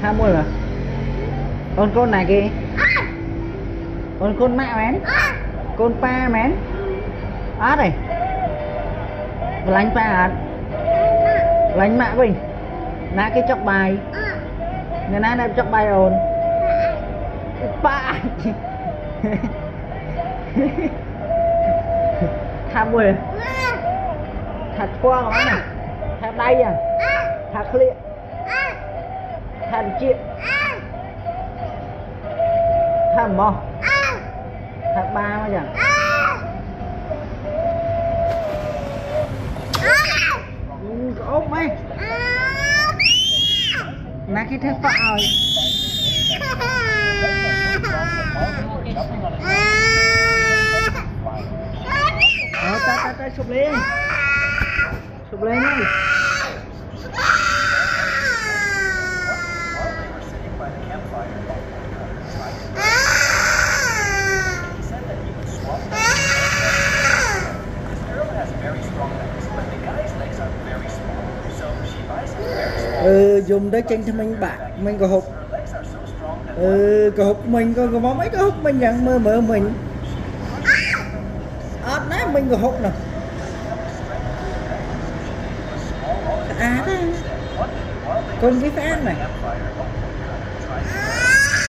Tha mua mà con này kìa con mẹ mén con pa mén át này lánh pa át lánh mạ bình ná cái chọc bài người ná đem chọc bài ồn pa tha mua thật qua nó này thật đây à thật liệt thật chuyện thật mò thật ba mà chẳng ốp mấy nãy cái thế phạo ta sụp lên đi dùng để chân cho mình bạc mình có hụt có hụt mình có món mấy có hụt mình nhận mơ mình nãy mình có hụt nè đó con cái phán này